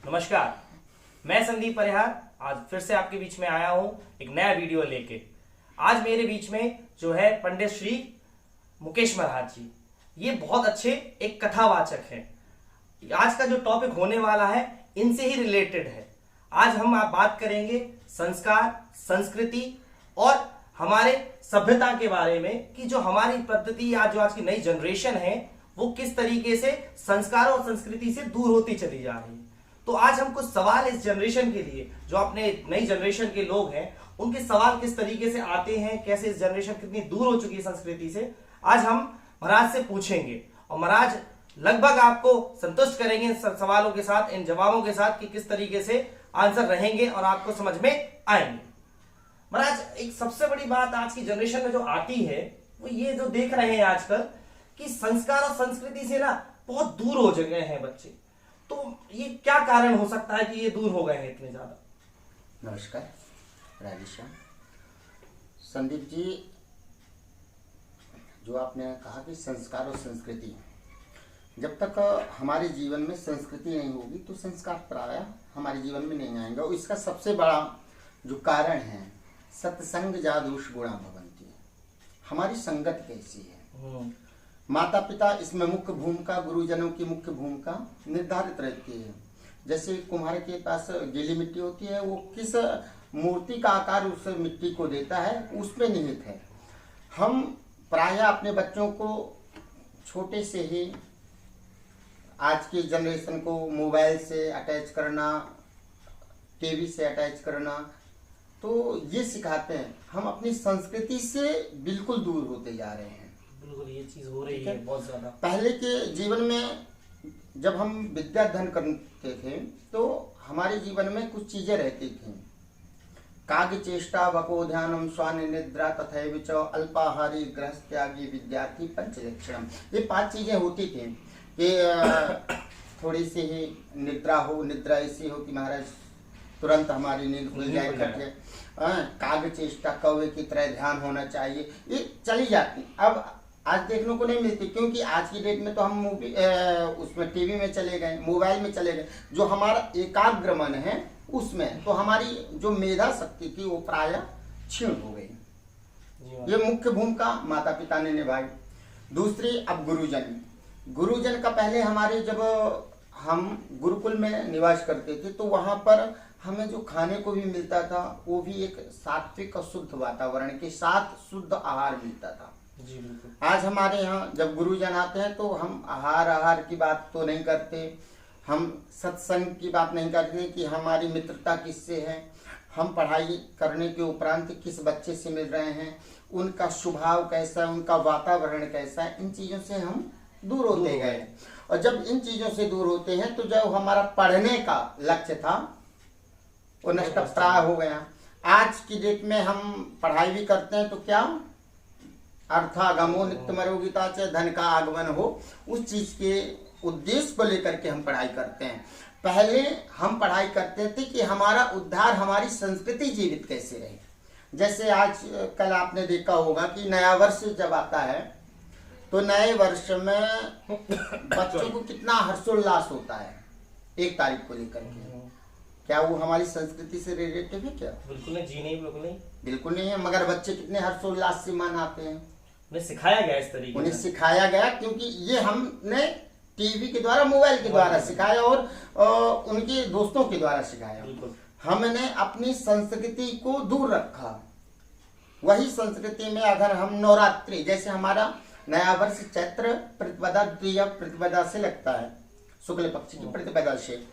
नमस्कार, मैं संदीप परिहार आज फिर से आपके बीच में आया हूं एक नया वीडियो लेके। आज मेरे बीच में जो है पंडित श्री मुकेश महाराज जी, ये बहुत अच्छे एक कथावाचक हैं। आज का जो टॉपिक होने वाला है इनसे ही रिलेटेड है। आज हम आप बात करेंगे संस्कार, संस्कृति और हमारे सभ्यता के बारे में कि जो हमारी पद्धति या जो आज की नई जनरेशन है वो किस तरीके से संस्कार और संस्कृति से दूर होती चली जा रही है। तो आज हम कुछ सवाल इस जनरेशन के लिए, जो अपने नई जनरेशन के लोग हैं, उनके सवाल किस तरीके से आते हैं, कैसे इस जनरेशन कितनी दूर हो चुकी है संस्कृति से, आज हम महाराज से पूछेंगे। और महाराज लगभग आपको संतुष्ट करेंगे इन सवालों के साथ, इन जवाबों के साथ कि किस तरीके से आंसर रहेंगे और आपको समझ में आएंगे। महाराज, एक सबसे बड़ी बात आज की जनरेशन में जो आती है वो ये जो देख रहे हैं आजकल कि संस्कार और संस्कृति से ना बहुत दूर हो गए हैं बच्चे। तो ये क्या कारण हो सकता है कि ये दूर हो गए हैं इतने ज्यादा? नमस्कार राजेश्याम। संदीप जी, जो आपने कहा कि संस्कार और संस्कृति, जब तक हमारे जीवन में संस्कृति नहीं होगी तो संस्कार प्रायः हमारे जीवन में नहीं आएंगे। और इसका सबसे बड़ा जो कारण है, सत्संग जादूष गुणा भवन्ति, हमारी संगत कैसी है। माता पिता इसमें मुख्य भूमिका, गुरुजनों की मुख्य भूमिका निर्धारित रहती है। जैसे कुम्हार के पास गीली मिट्टी होती है, वो किस मूर्ति का आकार उस मिट्टी को देता है उसमें निहित है। हम प्रायः अपने बच्चों को छोटे से ही आज की जनरेशन को मोबाइल से अटैच करना, टीवी से अटैच करना, तो ये सिखाते हैं। हम अपनी संस्कृति से बिल्कुल दूर होते जा रहे हैं। बिल्कुल ये चीज हो रही है बहुत ज्यादा। पहले के जीवन में जब हम विद्या अध्ययन करते थे तो हमारे जीवन में कुछ चीजें रहती थी। काग चेष्टा वको ध्यानम स्वान निद्रा तथैव च अल्पाहारी गृहस्थ्यागी विद्यार्थी पंचलक्षणम, ये 5 चीजें होती थी कि थोड़ी सी ही निद्रा हो, निद्रा ऐसी हो कि महाराज तुरंत हमारी नींद खुल जाए करके। काग चेष्टा, कौवे की तरह ध्यान होना चाहिए, ये चली जाती। अब आज देखने को नहीं मिलती, क्योंकि आज की डेट में तो हम मूवी उसमें टीवी में चले गए, मोबाइल में चले गए। जो हमारा एकाग्र मन है उसमें, तो हमारी जो मेधा शक्ति थी वो प्रायः क्षीण हो गई। ये मुख्य भूमिका माता पिता ने निभाई। दूसरी, अब गुरुजन का पहले हमारे जब हम गुरुकुल में निवास करते थे तो वहां पर हमें जो खाने को भी मिलता था वो भी एक सात्विक और शुद्ध वातावरण के साथ शुद्ध आहार मिलता था। जी बिल्कुल। आज हमारे यहाँ जब गुरुजन आते हैं तो हम आहार की बात तो नहीं करते, हम सत्संग की बात नहीं करते कि हमारी मित्रता किससे है, हम पढ़ाई करने के उपरांत किस बच्चे से मिल रहे हैं, उनका स्वभाव कैसा है, उनका वातावरण कैसा है, इन चीजों से हम दूर होते गए। और जब इन चीजों से दूर होते हैं तो जो हमारा पढ़ने का लक्ष्य था वो नष्टप्राय हो गया। आज की डेट में हम पढ़ाई भी करते हैं तो क्या अर्थागमो नित्यमरोगिता से धन का आगमन हो, उस चीज के उद्देश्य को लेकर के हम पढ़ाई करते हैं। पहले हम पढ़ाई करते थे कि हमारा उद्धार, हमारी संस्कृति जीवित कैसे रहे। जैसे आज कल आपने देखा होगा कि नया वर्ष जब आता है तो नए वर्ष में बच्चों को कितना हर्षोल्लास होता है 1 तारीख को लेकर के। क्या वो हमारी संस्कृति से रिलेटेड है क्या? बिल्कुल नहीं जी, नहीं बिल्कुल नहीं है। मगर बच्चे कितने हर्षोल्लास से मनाते हैं। उन्हें सिखाया गया इस तरीके, उन्हें सिखाया गया, क्योंकि ये हमने टीवी के द्वारा, मोबाइल के द्वारा सिखाया और उनके दोस्तों के द्वारा सिखाया। हमने अपनी संस्कृति को दूर रखा। वही संस्कृति में अगर हम नवरात्रि, जैसे हमारा नया वर्ष चैत्र प्रतिपदा, द्वितीय प्रतिपदा से लगता है, शुक्ल पक्ष की प्रतिपदा से,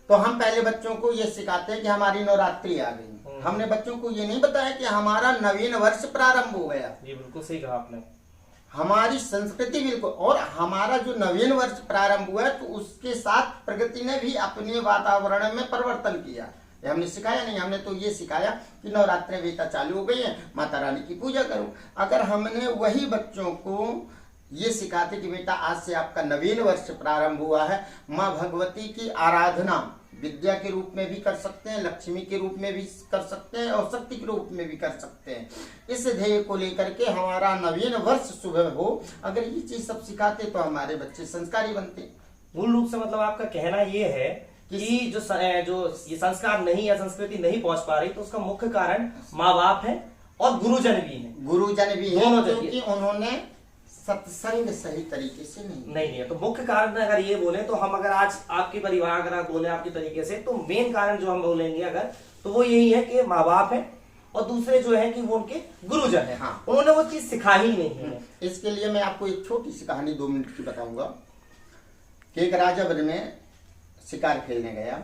तो हम पहले बच्चों को ये सिखाते हैं कि हमारी नवरात्रि आ गई। हमने बच्चों को ये नहीं बताया कि हमारा नवीन वर्ष प्रारंभ हो गया। ये बिल्कुल सही कहा आपने। हमारी संस्कृति बिल्कुल, और हमारा जो नवीन वर्ष प्रारंभ हुआ है तो उसके साथ प्रगति ने भी अपने वातावरण में परिवर्तन किया। ये हमने सिखाया नहीं, हमने तो ये सिखाया कि नवरात्रि बेटा चालू हो गई है, माता रानी की पूजा करो। अगर हमने वही बच्चों को ये सिखाते कि बेटा आज से आपका नवीन वर्ष प्रारंभ हुआ है, माँ भगवती की आराधना विद्या के रूप में भी कर सकते हैं, लक्ष्मी के रूप में भी कर सकते हैं और शक्ति के रूप में भी कर सकते हैं। इस ध्येय को लेकर के हमारा नवीन वर्ष शुभ हो, अगर ये चीज सब सिखाते तो हमारे बच्चे संस्कारी बनते। मूल रूप से मतलब आपका कहना ये है कि जो ये संस्कार नहीं या संस्कृति नहीं पहुंच पा रही, तो उसका मुख्य कारण माँ बाप है और गुरुजन भी है। गुरुजन भी है, दोनों क्योंकि उन्होंने सत्संग सही तरीके से नहीं है। तो मुख्य कारण अगर ये बोले तो हम, अगर आज आपके परिवार अगर आप बोले आपके तरीके से, तो मेन कारण जो हम बोलेंगे अगर, तो वो यही है कि माँ बाप है और दूसरे जो है कि वो उनके गुरुजन है। हाँ। उन्होंने वो चीज सिखाई ही नहीं है। इसके लिए मैं आपको एक छोटी सी कहानी 2 मिनट की बताऊंगा कि एक राजा वन में शिकार खेलने गया,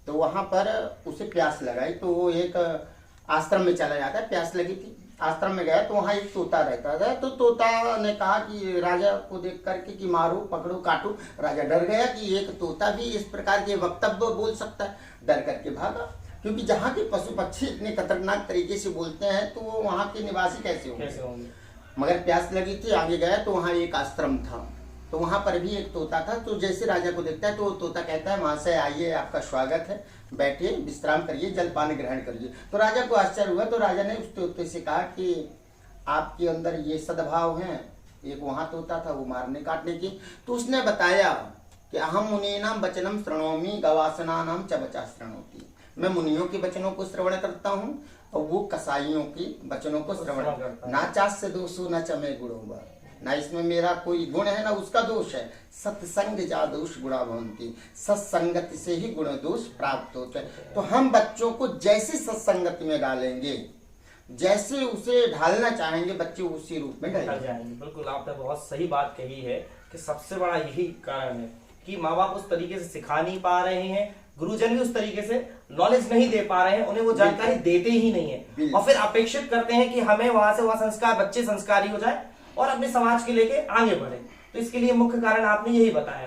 तो वहां पर उसे प्यास लगाई, तो वो एक आश्रम में चला जाता है, प्यास लगी थी, आश्रम में गया तो वहां एक तोता रहता था। तो तोता ने कहा कि राजा को देख करके कि मारो पकड़ो काटो। राजा डर गया कि एक तोता भी इस प्रकार के वक्तव्य बोल सकता है, डर करके भागा, क्योंकि जहाँ के पशु पक्षी इतने खतरनाक तरीके से बोलते हैं तो वो वहाँ के निवासी कैसे होंगे। मगर प्यास लगी थी, आगे गया तो वहाँ एक आश्रम था, तो वहां पर भी एक तोता था। तो जैसे राजा को देखता है तो तोता कहता है, वहां से आइए, आपका स्वागत है, बैठिए, विश्राम करिए, जलपान ग्रहण करिए। तो राजा को आश्चर्य हुआ, तो राजा ने उस तोते से कहा कि आपके अंदर ये सद्भाव है। एक वहां तोता था वो मारने काटने की, तो उसने बताया कि अहम मुनीनाम वचनम श्रृणोमि गवासनानाम च वचा श्रृणोति। मैं मुनियों के वचनों को श्रवण करता हूँ और वो कसाईयों की वचनों को श्रवण करता हूँ। ना चास्य दोषो न च मे गुणो, ना इसमें मेरा कोई गुण है ना उसका दोष है। सत्संग जा दोष गुणा भवन्ति, सत्संगति से ही गुण दोष प्राप्त होते हैं। तो हम बच्चों को जैसे सत्संगति में डालेंगे, जैसे उसे ढालना चाहेंगे, बच्चे उसी रूप में ढल जाएंगे। बिल्कुल, आपने बहुत सही बात कही है कि सबसे बड़ा यही कारण है कि माँ बाप उस तरीके से सिखा नहीं पा रहे हैं, गुरुजन भी उस तरीके से नॉलेज नहीं दे पा रहे हैं, उन्हें वो जानकारी देते ही नहीं है, और फिर अपेक्षित करते हैं कि हमें वहां से वहां संस्कार, बच्चे संस्कारी हो जाए और अपने समाज के लेके आगे बढ़े। तो इसके लिए मुख्य कारण आपने यही बताया।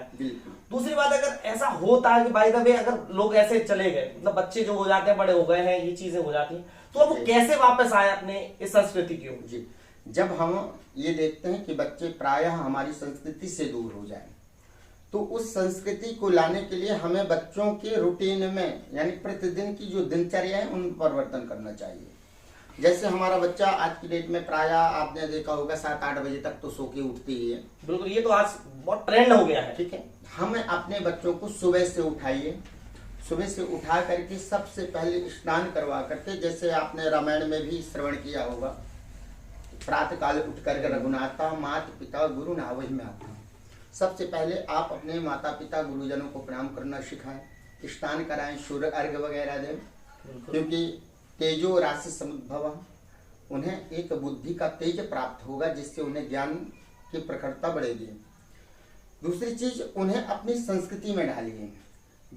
दूसरी बात, अगर ऐसा होता है कि बाय द वे अगर लोग ऐसे चले गए, मतलब बच्चे जो हो जाते हैं, बड़े हो गए हैं, ये चीजें हो जाती हैं, तो अब वो कैसे वापस आए अपने इस संस्कृति की ओर? जब हम ये देखते हैं कि बच्चे प्रायः हमारी संस्कृति से दूर हो जाए, तो उस संस्कृति को लाने के लिए हमें बच्चों के रूटीन में, यानी प्रतिदिन की जो दिनचर्या है, उन परिवर्तन करना चाहिए। जैसे हमारा बच्चा आज की डेट में प्रायः आपने देखा होगा 7-8 बजे तक तो सो के उठती ही है। बिल्कुल, ये तो आज बहुत ट्रेंड हो गया है। ठीक है, हम अपने बच्चों को सुबह से उठाइए, सुबह से उठा करके सबसे पहले स्नान करवा करके, जैसे आपने रामायण में भी श्रवण किया होगा, प्रातः काल उठ कर रघुनाथा माता पिता गुरु नावहि में आता। सबसे पहले आप अपने माता पिता गुरुजनों को प्रणाम करना सिखाएं, स्नान कराएं, सूर्य अर्घ्य वगैरह दें, क्योंकि तेजो राशि समुद्भव, उन्हें एक बुद्धि का तेज प्राप्त होगा, जिससे उन्हें ज्ञान की प्रखरता बढ़ेगी। दूसरी चीज, उन्हें अपनी संस्कृति में डालिए।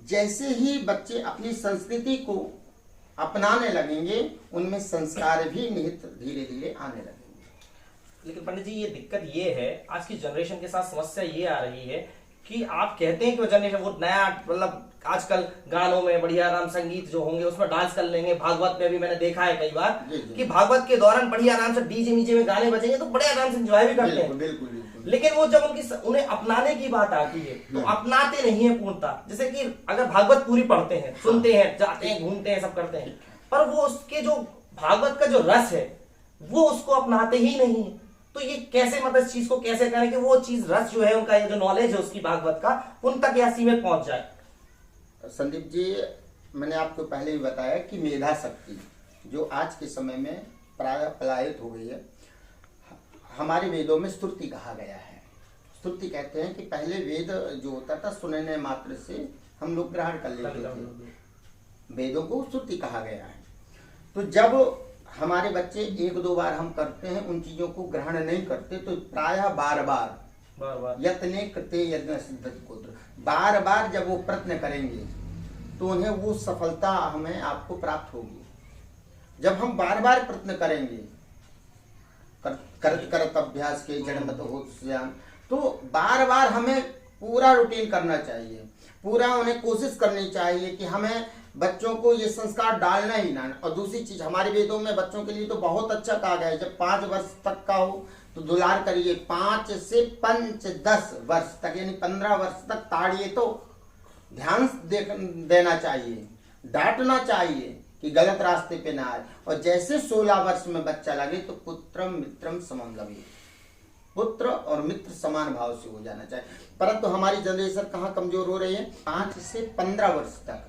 जैसे ही बच्चे अपनी संस्कृति को अपनाने लगेंगे, उनमें संस्कार भी निहित धीरे धीरे आने लगेंगे। लेकिन पंडित जी, ये दिक्कत ये है, आज की जनरेशन के साथ समस्या ये आ रही है कि आप कहते हैं कि वो जनरेशन वो नया, मतलब आजकल गानों में बढ़िया राम संगीत जो होंगे उसमें डांस कर लेंगे। भागवत में भी मैंने देखा है कई बार कि भागवत के दौरान बढ़िया आराम से डीजे मीजे में गाने बजेंगे तो बड़े आराम से एंजॉय भी करते हैं। बिल्कुल। लेकिन वो जब उन्हें अपनाने की बात आती है तो अपनाते नहीं है पूर्णता। जैसे कि अगर भागवत पूरी पढ़ते हैं, सुनते हैं, जाते हैं, घूमते हैं, सब करते हैं, पर वो उसके जो भागवत का जो रस है वो उसको अपनाते ही नहीं है। तो ये कैसे, मतलब इस चीज को कैसे करें कि वो चीज, रस जो है उनका, ये जो नॉलेज है उसकी भागवत का, उन तक या सीमित पहुंच जाए? संदीप जी, मैंने आपको पहले ही बताया कि मेधा शक्ति जो आज के समय में प्राय पलायित हो गई है। हमारे वेदों में स्तुति कहा गया है। स्तुति कहते हैं कि पहले वेद जो होता था सुनने मात्र से हम लोग ग्रहण कर लेते थे, वेदों को स्तुति कहा गया है। तो जब हमारे बच्चे 1-2 बार हम करते हैं, उन चीजों को ग्रहण नहीं करते, तो प्रायः बार बार यत्ने कृते यज्ञ सिद्धति कोत्र, बार बार जब वो प्रयत्न करेंगे तो उन्हें वो सफलता हमें आपको प्राप्त होगी। जब हम बार बार प्रयत्न करेंगे, करत करत अभ्यास के जड़मत हो ज्ञान, तो बार बार हमें पूरा रूटीन करना चाहिए, पूरा उन्हें कोशिश करनी चाहिए कि हमें बच्चों को ये संस्कार डालना ही ना। और दूसरी चीज, हमारे वेदों में बच्चों के लिए तो बहुत अच्छा कहा गया है, जब 5 वर्ष तक का हो तो दुलार करिए, 5 से 10 वर्ष तक यानी 15 वर्ष तक ताड़िए, तो ध्यान देना चाहिए, डांटना चाहिए कि गलत रास्ते पे ना आए। और जैसे 16 वर्ष में बच्चा लगे तो पुत्रम मित्रम समम लगे, पुत्र और मित्र समान भाव से हो जाना चाहिए। परंतु हमारी जनरेशन कहाँ कमजोर हो रही है, 5 से 15 वर्ष तक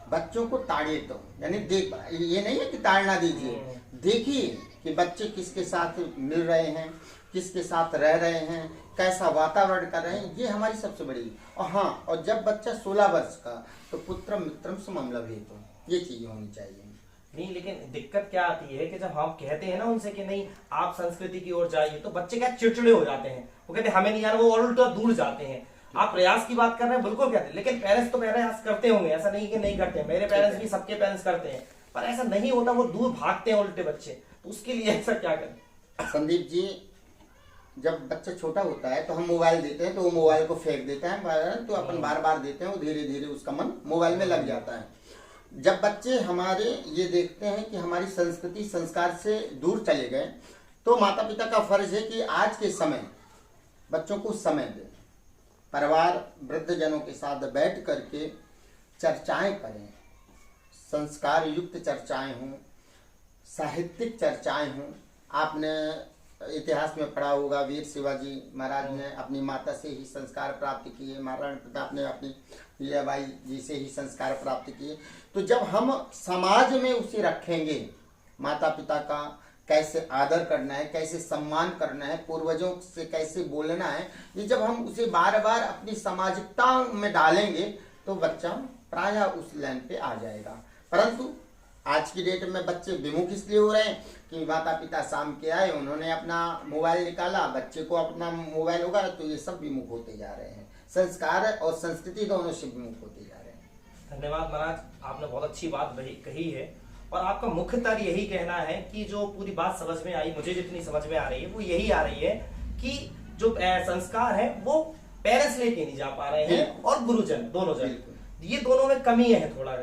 बच्चों को ताड़िए, तो यानी देख, ये नहीं है कि ताड़ना दीजिए, देखिए कि बच्चे किसके साथ मिल रहे हैं, किसके साथ रह रहे हैं, कैसा वातावरण कर रहे हैं, ये हमारी सबसे बड़ी। और हाँ, और जब बच्चा 16 वर्ष का, तो पुत्र मित्रम समम लभेत, ये चीजें होनी चाहिए। नहीं, लेकिन दिक्कत क्या आती है कि जब हम कहते हैं ना उनसे कि नहीं आप संस्कृति की ओर जाइए, तो बच्चे क्या चिड़चिड़े हो जाते हैं, वो कहते हैं हमें नहीं जाना, वो और उल्टा दूर जाते हैं। आप प्रयास की बात कर रहे हैं, बिल्कुल कहते हैं, लेकिन पेरेंट्स तो प्रयास करते होंगे, ऐसा नहीं कि नहीं करते, मेरे पेरेंट्स भी, सबके पेरेंट्स करते हैं, पर ऐसा नहीं होता, वो दूर भागते हैं उल्टे बच्चे। तो उसके लिए ऐसा क्या करें? संदीप जी, जब बच्चा छोटा होता है तो हम मोबाइल देते हैं, तो वो मोबाइल को फेंक देता है, तो अपन बार बार देते हैं, वो धीरे धीरे उसका मन मोबाइल में लग जाता है। जब बच्चे हमारे ये देखते हैं कि हमारी संस्कृति संस्कार से दूर चले गए, तो माता पिता का फर्ज है कि आज के समय बच्चों को समय दें, परिवार वृद्धजनों के साथ बैठ करके चर्चाएं करें, संस्कार युक्त चर्चाएं हों, साहित्यिक चर्चाएं हों। आपने इतिहास में पढ़ा होगा, वीर शिवाजी महाराज ने अपनी माता से ही संस्कार प्राप्त किए, महाराणा प्रताप ने अपनी लीलाबाई जी से ही संस्कार प्राप्त किए। तो जब हम समाज में उसे रखेंगे, माता पिता का कैसे आदर करना है, कैसे सम्मान करना है, पूर्वजों से कैसे बोलना है, ये जब हम उसे बार बार अपनी सामाजिकता में डालेंगे, तो बच्चा प्रायः उस लाइन पे आ जाएगा। परंतु आज की डेट में बच्चे विमुख इसलिए हो रहे हैं कि माता पिता शाम के आए, उन्होंने अपना मोबाइल निकाला, बच्चे को अपना मोबाइल होगा, तो ये सब विमुख होते जा रहे हैं, संस्कार और संस्कृति दोनों से विमुख होते जा रहे हैं। धन्यवाद महाराज, आपने बहुत अच्छी बात कही है, और आपका मुख्यतः यही कहना है कि जो पूरी बात समझ में आई, मुझे जितनी समझ में आ रही है वो यही आ रही है कि जो संस्कार है वो पेरेंट्स लेके नहीं जा पा रहे हैं, और गुरुजन दोनों जन, ये दोनों में कमी है थोड़ा।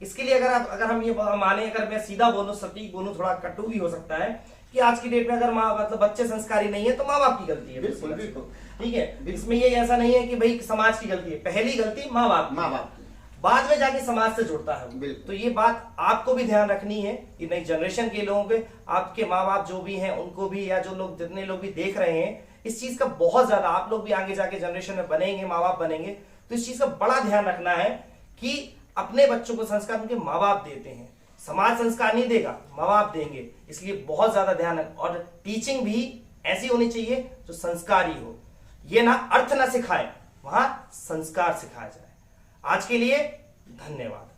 इसके लिए अगर हम ये माने, अगर मैं सीधा बोलूं, सटीक बोलूं, थोड़ा कटु भी हो सकता है कि आज की डेट में अगर मतलब बच्चे संस्कारी नहीं है तो माँ बाप की गलती है। बिल्कुल बिल्कुल, ठीक है, इसमें ये ऐसा नहीं है कि भाई समाज की गलती है, पहली गलती माँ बाप की, बाद में जाके समाज से जुड़ता है। तो ये बात आपको भी ध्यान रखनी है कि नई जनरेशन के लोगों के, आपके माँ बाप जो भी हैं उनको भी, या जो लोग जितने लोग भी देख रहे हैं, इस चीज का बहुत ज्यादा, आप लोग भी आगे जाके जनरेशन में बनेंगे, माँ बाप बनेंगे, तो इस चीज का बड़ा ध्यान रखना है कि अपने बच्चों को संस्कार उनके माँ बाप देते हैं, समाज संस्कार नहीं देगा, माँ बाप देंगे, इसलिए बहुत ज्यादा ध्यान रखें। और टीचिंग भी ऐसी होनी चाहिए जो संस्कारी हो, ये ना अर्थ ना सिखाए, वहां संस्कार सिखाया जाए। आज के लिए धन्यवाद।